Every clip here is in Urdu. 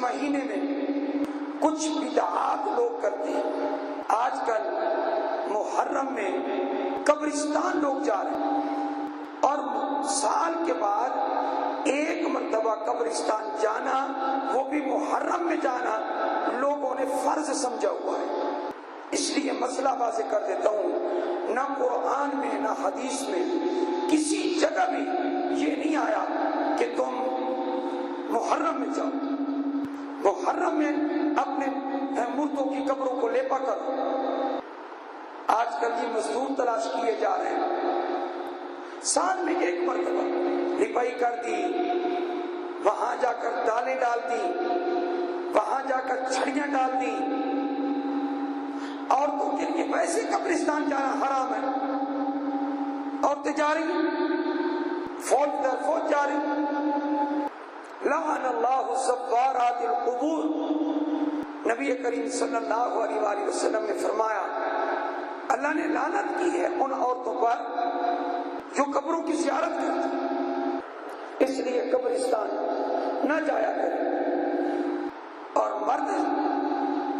مہینے میں کچھ بدعات لوگ کرتے ہیں۔ آج کل محرم میں قبرستان لوگ جا رہے ہیں، اور سال کے بعد ایک مرتبہ قبرستان جانا، وہ بھی محرم میں جانا، لوگوں نے فرض سمجھا ہوا ہے۔ اس لیے مسئلہ واضح کر دیتا ہوں، نہ قرآن میں نہ حدیث میں کسی جگہ بھی یہ نہیں آیا کہ تم محرم میں جاؤ، محرم میں اپنے مردوں کی قبروں کو لیپا کرو۔ آج کل یہ مزدور تلاش کیے جا رہے ہیں، سال میں ایک مرتبہ لپائی کر دی، وہاں جا کر ڈالیں ڈال دی، وہاں جا کر چھڑیاں ڈال دی۔ عورتوں کے لیے ویسے قبرستان جانا حرام ہے، عورتیں جا رہی ہیں، فوج در فوج جا رہی ہیں۔ لعن اللہ زوارات القبور، نبی کریم صلی اللہ علیہ وآلہ وسلم نے فرمایا اللہ نے لعنت کی ہے ان عورتوں پر جو قبروں کی زیارت کرتی۔ اس لیے قبرستان نہ جایا کریں، اور مرد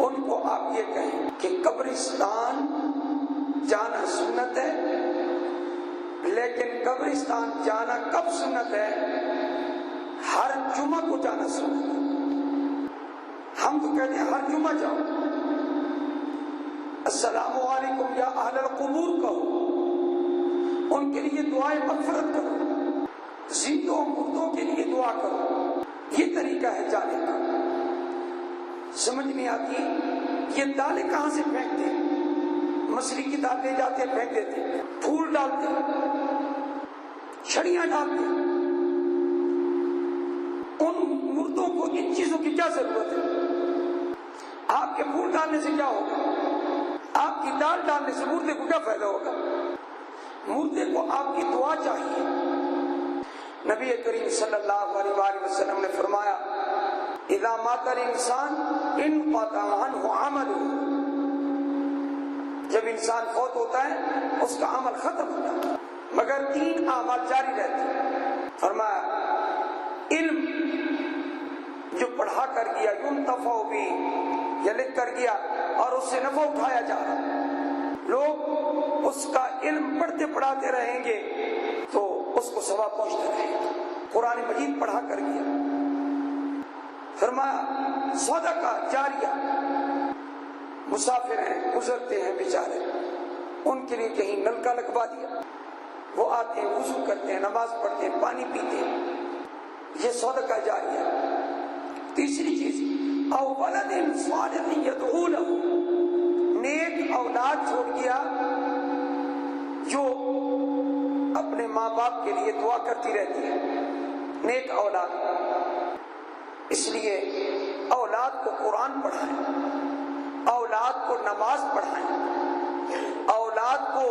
ان کو آپ یہ کہیں کہ قبرستان جانا سنت ہے، لیکن قبرستان جانا کب سنت ہے؟ ہر جمعہ کو جانا سنت ہے۔ ہم تو کہتے ہیں ہر جمعہ جاؤ، السلام علیکم یا اہل القبور کہو، ان کے لیے دعائیں مغفرت کرو، زندوں مردوں کے لیے دعا کرو۔ یہ طریقہ ہے جانے کا۔ سمجھ نہیں آتی یہ دالیں کہاں سے پھینکتے ہیں؟ مچھلی کی دال لے جاتے پھینک دیتے، پھول ڈالتے، چھڑیاں ڈالتے۔ ان مردوں کو ان چیزوں کی کیا ضرورت ہے؟ آپ کے پھول ڈالنے سے کیا ہوگا؟ آپ کی دال ڈالنے سے مردے کو کیا فائدہ ہوگا؟ مردے کو آپ کی دعا چاہیے۔ نبی کریم صلی اللہ علیہ وآلہ وسلم نے فرمایا اذا مات الانسان انقطع عنہ عمله، جب انسان فوت ہوتا ہے اس کا عمل ختم ہوتا ہے، مگر 3 اعمال جاری رہتے ہیں۔ فرمایا علم جو پڑھا کر گیا، ينتفع بھی، یا لکھ کر گیا اور اس سے نفع اٹھایا جا رہا ہے، لوگ اس کا علم پڑھتے پڑھاتے رہیں گے تو اس کو ثواب پہنچتا رہے گا۔ قرآن مجید پڑھا کر گیا۔ فرمایا صدقہ جاریہ، مسافر ہیں گزرتے ہیں بیچارے، ان کے لیے کہیں نل کا لگوا دیا، وہ آتے ہیں وضو کرتے ہیں، نماز پڑھتے ہیں، پانی پیتے ہیں، یہ صدقہ جاریہ۔ تیسری چیز او ولد صالح یدعو لہ، نیک اولاد چھوڑ گیا جو اپنے ماں باپ کے لیے دعا کرتی رہتی ہے، نیک اولاد۔ اس لیے اولاد کو قرآن پڑھائیں، اولاد کو نماز پڑھائیں، اولاد کو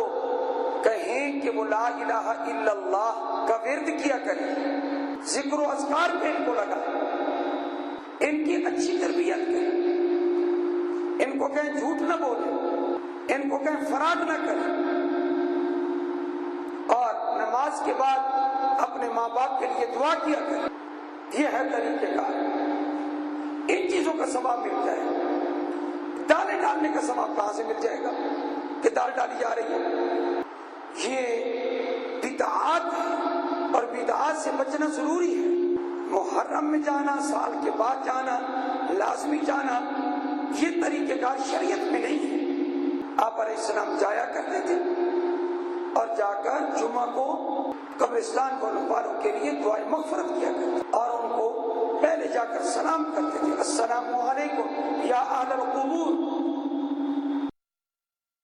کہیں کہ وہ لا الہ الا اللہ کا ورد کیا کریں، ذکر و اذکار پہ ان کو لگائیں، ان کی اچھی تربیت کریں، ان کو کہیں جھوٹ نہ بولیں، ان کو کہیں فراڈ نہ کریں، اور نماز کے بعد اپنے ماں باپ کے لیے دعا کیا کریں۔ یہ ہے طریقہ کار، ان چیزوں کا ثواب مل جائے۔ دالیں ڈالنے کا ثواب کہاں سے مل جائے گا کہ دال ڈالی جا رہی ہے؟ یہ بدعات ہے، اور بدعات سے بچنا ضروری ہے۔ محرم میں جانا، سال کے بعد جانا، لازمی جانا، یہ طریقہ کار شریعت میں نہیں ہے۔ آپ علیہ السلام جایا کرتے تھے اور جا کر جمعہ کو قبرستان والوں کے لیے دعائیں مغفرت کیا کرتے، اور ان کو پہلے جا کر سلام کرتے۔